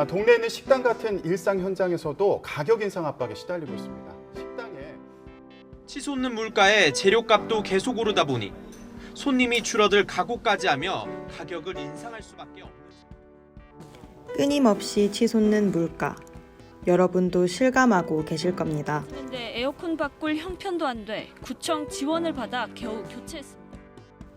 동네에 있는 식당 같은 일상 현장에서도 가격 인상 압박에 시달리고 있습니다. 식당에 치솟는 물가에 재료값도 계속 오르다 보니 손님이 줄어들 각오까지 하며 가격을 인상할 수밖에 없는 끊임없이 치솟는 물가. 여러분도 실감하고 계실 겁니다. 근데 에어컨 바꿀 형편도 안 돼. 구청 지원을 받아 겨우 교체했습니다.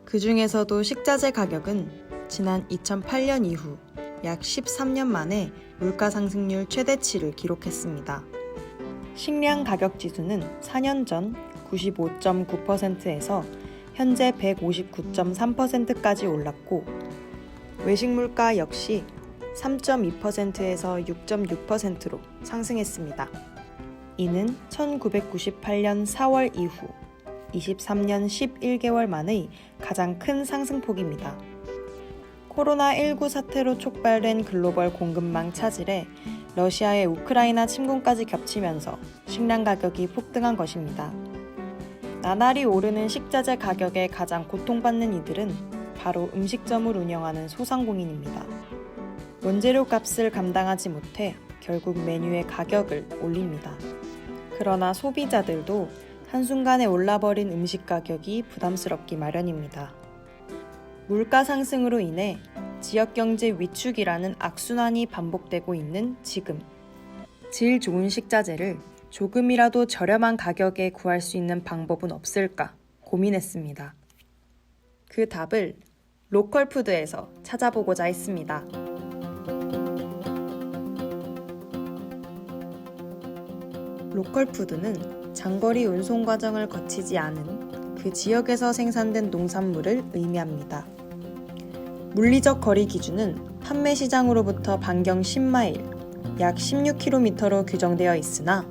그 중에서도 식자재 가격은 지난 2008년 이후 약 13년 만에 물가 상승률 최대치를 기록했습니다. 식량 가격 지수는 4년 전 95.9%에서 현재 159.3%까지 올랐고, 외식 물가 역시 3.2%에서 6.6%로 상승했습니다. 이는 1998년 4월 이후 23년 11개월 만의 가장 큰 상승폭입니다. 코로나19 사태로 촉발된 글로벌 공급망 차질에 러시아의 우크라이나 침공까지 겹치면서 식량 가격이 폭등한 것입니다. 나날이 오르는 식자재 가격에 가장 고통받는 이들은 바로 음식점을 운영하는 소상공인입니다. 원재료 값을 감당하지 못해 결국 메뉴의 가격을 올립니다. 그러나 소비자들도 한순간에 올라버린 음식 가격이 부담스럽기 마련입니다. 물가 상승으로 인해 지역경제 위축이라는 악순환이 반복되고 있는 지금, 질 좋은 식자재를 조금이라도 저렴한 가격에 구할 수 있는 방법은 없을까 고민했습니다. 그 답을 로컬푸드에서 찾아보고자 했습니다. 로컬푸드는 장거리 운송 과정을 거치지 않은 그 지역에서 생산된 농산물을 의미합니다. 물리적 거리 기준은 판매 시장으로부터 반경 10마일, 약 16km로 규정되어 있으나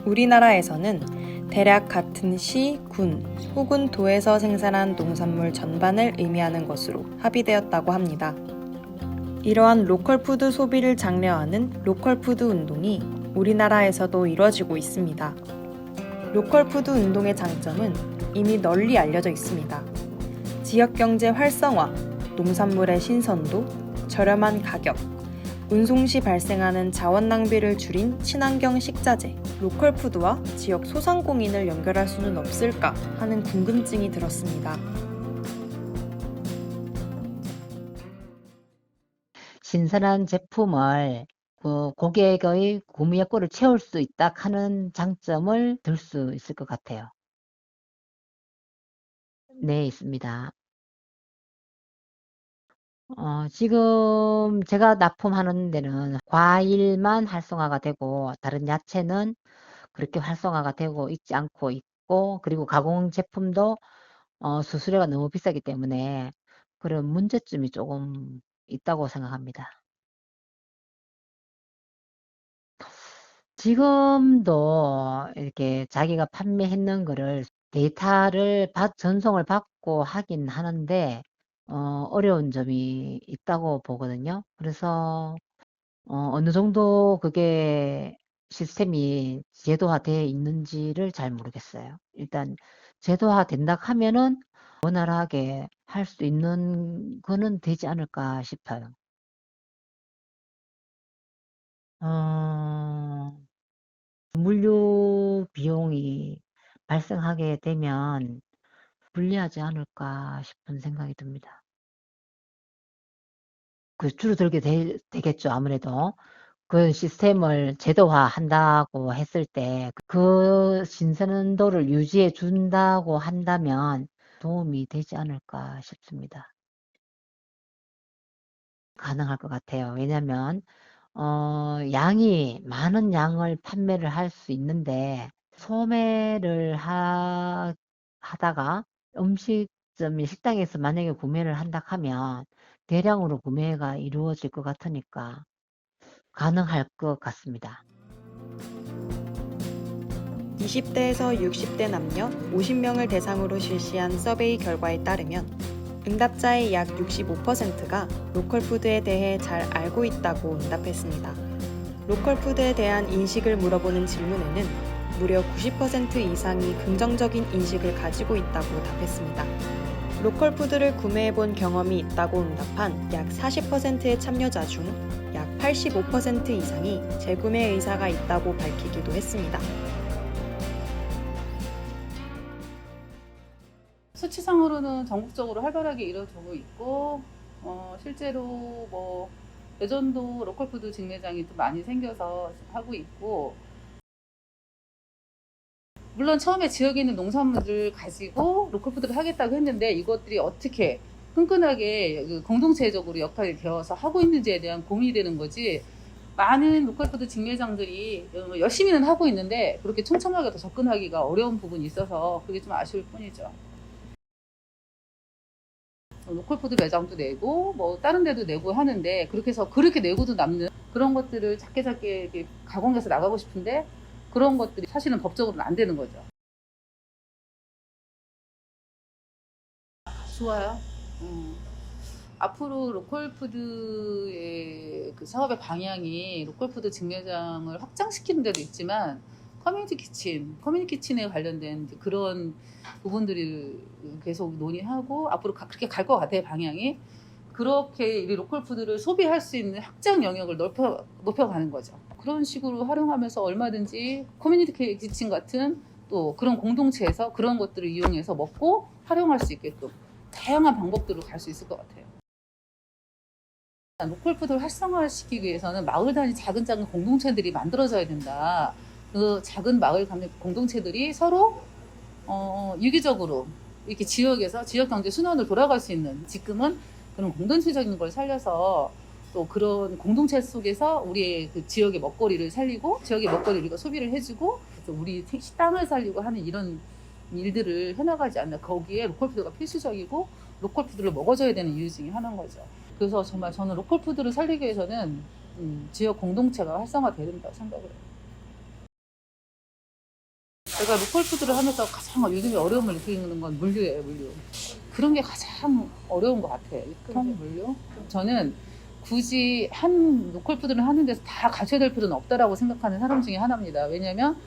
우리나라에서는 대략 같은 시, 군 혹은 도에서 생산한 농산물 전반을 의미하는 것으로 합의되었다고 합니다. 이러한 로컬푸드 소비를 장려하는 로컬푸드 운동이 우리나라에서도 이뤄지고 있습니다. 로컬푸드 운동의 장점은 이미 널리 알려져 있습니다. 지역경제 활성화, 농산물의 신선도, 저렴한 가격, 운송 시 발생하는 자원 낭비를 줄인 친환경 식자재, 로컬푸드와 지역 소상공인을 연결할 수는 없을까 하는 궁금증이 들었습니다. 신선한 제품을 고객의 구매 욕구를 채울 수 있다 하는 장점을 들 수 있을 것 같아요. 네, 있습니다. 지금 제가 납품하는 데는 과일만 활성화가 되고 다른 야채는 그렇게 활성화가 되고 있지 않고 있고, 그리고 가공 제품도 수수료가 너무 비싸기 때문에 그런 문제점이 조금 있다고 생각합니다. 지금도 이렇게 자기가 판매했는 거를 데이터를 전송을 받고 하긴 하는데 어려운 점이 있다고 보거든요. 그래서 어느 정도 그게 시스템이 제도화되어 있는지를 잘 모르겠어요. 일단 제도화된다 하면은 원활하게 할 수 있는 거는 되지 않을까 싶어요. 물류 비용이 발생하게 되면 불리하지 않을까 싶은 생각이 듭니다. 줄어들게 되겠죠, 아무래도. 그 시스템을 제도화한다고 했을 때 그 신선도를 유지해 준다고 한다면 도움이 되지 않을까 싶습니다. 가능할 것 같아요. 왜냐하면 많은 양을 판매를 할 수 있는데 소매를 하다가 음식점이 식당에서 만약에 구매를 한다 하면 대량으로 구매가 이루어질 것 같으니까 가능할 것 같습니다. 20대에서 60대 남녀 50명을 대상으로 실시한 서베이 결과에 따르면 응답자의 약 65%가 로컬푸드에 대해 잘 알고 있다고 응답했습니다. 로컬푸드에 대한 인식을 물어보는 질문에는 무려 90% 이상이 긍정적인 인식을 가지고 있다고 답했습니다. 로컬푸드를 구매해본 경험이 있다고 응답한 약 40%의 참여자 중 약 85% 이상이 재구매 의사가 있다고 밝히기도 했습니다. 수치상으로는 전국적으로 활발하게 이루어지고 있고 실제로 뭐 예전도 로컬푸드 직매장이 또 많이 생겨서 하고 있고, 물론 처음에 지역에 있는 농산물을 가지고 로컬푸드를 하겠다고 했는데 이것들이 어떻게 끈끈하게 그 공동체적으로 역할이 되어서 하고 있는지에 대한 고민이 되는 거지, 많은 로컬푸드 직매장들이 열심히는 하고 있는데 그렇게 촘촘하게 더 접근하기가 어려운 부분이 있어서 그게 좀 아쉬울 뿐이죠. 로컬푸드 매장도 내고 뭐 다른 데도 내고 하는데 그렇게 해서 그렇게 내고도 남는 그런 것들을 작게 이렇게 가공해서 나가고 싶은데 그런 것들이 사실은 법적으로는 안 되는 거죠. 좋아요. 앞으로 로컬푸드의 그 사업의 방향이 로컬푸드 직매장을 확장시키는 데도 있지만 커뮤니티 키친에 관련된 그런 부분들을 계속 논의하고 앞으로 그렇게 갈 것 같아요, 방향이. 그렇게 이 로컬푸드를 소비할 수 있는 확장 영역을 높여가는 거죠. 그런 식으로 활용하면서 얼마든지 커뮤니티 키친 같은 또 그런 공동체에서 그런 것들을 이용해서 먹고 활용할 수 있게끔 다양한 방법들로 갈 수 있을 것 같아요. 로컬푸드를 활성화시키기 위해서는 마을 단위 작은 공동체들이 만들어져야 된다. 그 작은 마을 공동체들이 서로 유기적으로 이렇게 지역에서 지역 경제 순환을 돌아갈 수 있는, 지금은 그런 공동체적인 걸 살려서 또 그런 공동체 속에서 우리의 그 지역의 먹거리를 살리고 지역의 먹거리를 우리가 소비를 해주고 우리 식당을 살리고 하는 이런 일들을 해나가지 않나. 거기에 로컬푸드가 필수적이고 로컬푸드를 먹어줘야 되는 이유 중에 하나인 거죠. 그래서 정말 저는 로컬푸드를 살리기 위해서는 지역 공동체가 활성화돼야 된다고 생각을 해요. 제가 로컬푸드를 하면서 가장 요즘에 어려움을 느끼는 건 물류예요, 물류. 그런 게 가장 어려운 것 같아요. 물류. 저는 굳이 한 로컬푸드를 하는 데서 다 갖춰야 될 필요는 없다라고 생각하는 사람 중에 하나입니다. 왜냐하면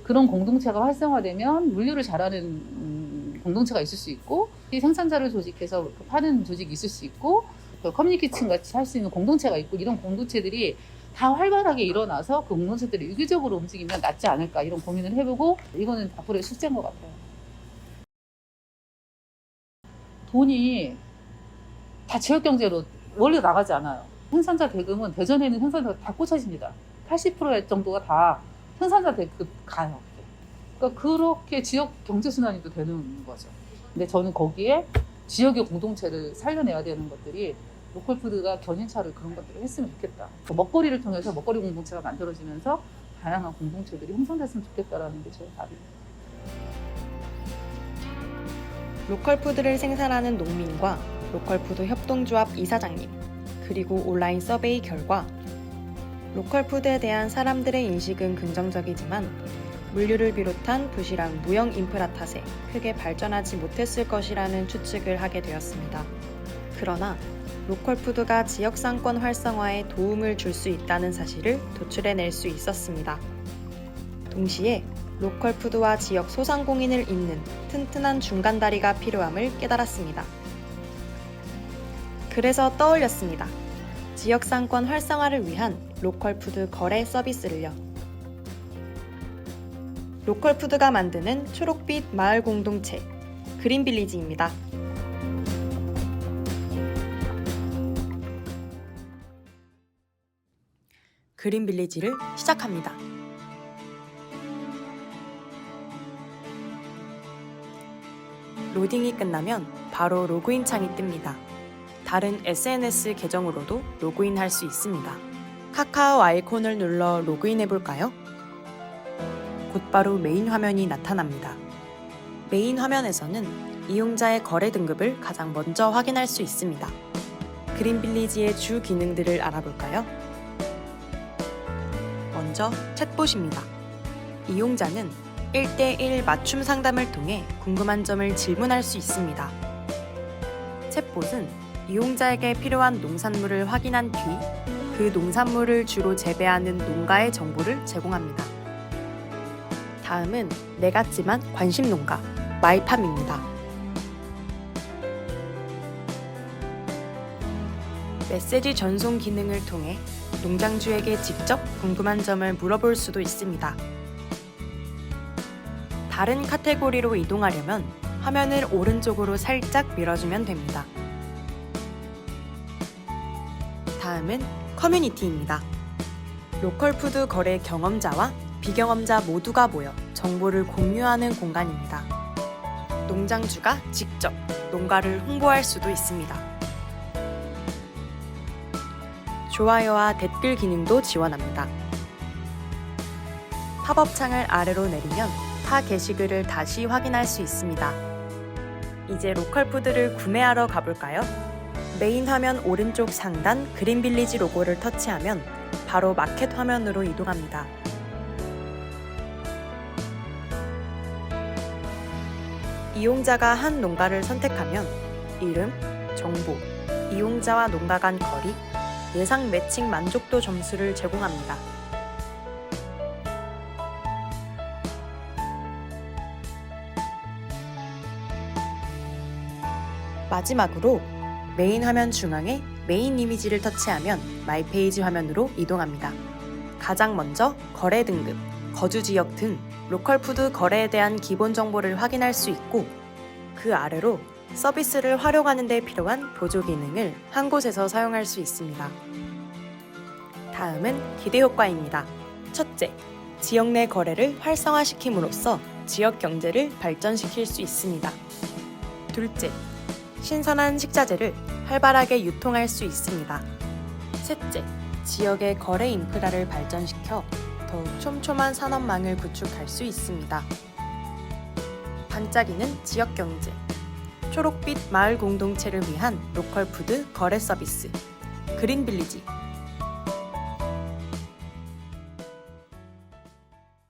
그런 공동체가 활성화되면 물류를 잘하는 공동체가 있을 수 있고, 생산자를 조직해서 파는 조직이 있을 수 있고, 커뮤니케이션 같이 할 수 있는 공동체가 있고, 이런 공동체들이 다 활발하게 일어나서 그 공동체들이 유기적으로 움직이면 낫지 않을까, 이런 고민을 해보고, 이거는 앞으로의 숙제인 것 같아요. 돈이 다 지역경제로 원래 나가지 않아요. 생산자 대금은 대전에 있는 생산자가 다 꽂혀집니다. 80% 정도가 다 생산자 대금 가요. 그러니까 그렇게 지역 경제순환이 또 되는 거죠. 근데 저는 거기에 지역의 공동체를 살려내야 되는 것들이 로컬푸드가 견인차를 그런 것들을 했으면 좋겠다. 먹거리를 통해서 먹거리 공동체가 만들어지면서 다양한 공동체들이 형성됐으면 좋겠다라는 게 저의 답입니다. 로컬푸드를 생산하는 농민과 로컬푸드 협동조합 이사장님, 그리고 온라인 서베이 결과 로컬푸드에 대한 사람들의 인식은 긍정적이지만 물류를 비롯한 부실한 무형 인프라 탓에 크게 발전하지 못했을 것이라는 추측을 하게 되었습니다. 그러나 로컬푸드가 지역상권 활성화에 도움을 줄 수 있다는 사실을 도출해낼 수 있었습니다. 동시에 로컬푸드와 지역 소상공인을 잇는 튼튼한 중간다리가 필요함을 깨달았습니다. 그래서 떠올렸습니다. 지역상권 활성화를 위한 로컬푸드 거래 서비스를요. 로컬푸드가 만드는 초록빛 마을 공동체 그린빌리지입니다. 그린빌리지를 시작합니다. 로딩이 끝나면 바로 로그인 창이 뜹니다. 다른 SNS 계정으로도 로그인할 수 있습니다. 카카오 아이콘을 눌러 로그인해볼까요? 곧바로 메인 화면이 나타납니다. 메인 화면에서는 이용자의 거래 등급을 가장 먼저 확인할 수 있습니다. 그린빌리지의 주 기능들을 알아볼까요? 먼저 챗봇입니다. 이용자는 1대1 맞춤 상담을 통해 궁금한 점을 질문할 수 있습니다. 챗봇은 이용자에게 필요한 농산물을 확인한 뒤 그 농산물을 주로 재배하는 농가의 정보를 제공합니다. 다음은 내 같지만 관심 농가 마이팜입니다. 메시지 전송 기능을 통해 농장주에게 직접 궁금한 점을 물어볼 수도 있습니다. 다른 카테고리로 이동하려면 화면을 오른쪽으로 살짝 밀어주면 됩니다. 다음은 커뮤니티입니다. 로컬푸드 거래 경험자와 비경험자 모두가 모여 정보를 공유하는 공간입니다. 농장주가 직접 농가를 홍보할 수도 있습니다. 좋아요와 댓글 기능도 지원합니다. 팝업 창을 아래로 내리면 타 게시글을 다시 확인할 수 있습니다. 이제 로컬푸드를 구매하러 가볼까요? 메인 화면 오른쪽 상단 그린빌리지 로고를 터치하면 바로 마켓 화면으로 이동합니다. 이용자가 한 농가를 선택하면 이름, 정보, 이용자와 농가 간 거리, 예상 매칭 만족도 점수를 제공합니다. 마지막으로 메인 화면 중앙에 메인 이미지를 터치하면 마이 페이지 화면으로 이동합니다. 가장 먼저 거래 등급, 거주 지역 등 로컬푸드 거래에 대한 기본 정보를 확인할 수 있고 그 아래로 서비스를 활용하는 데 필요한 보조 기능을 한 곳에서 사용할 수 있습니다. 다음은 기대 효과입니다. 첫째, 지역 내 거래를 활성화시킴으로써 지역 경제를 발전시킬 수 있습니다. 둘째, 신선한 식자재를 활발하게 유통할 수 있습니다. 셋째, 지역의 거래 인프라를 발전시켜 더욱 촘촘한 산업망을 구축할 수 있습니다. 반짝이는 지역 경제, 초록빛 마을 공동체를 위한 로컬푸드 거래 서비스, 그린빌리지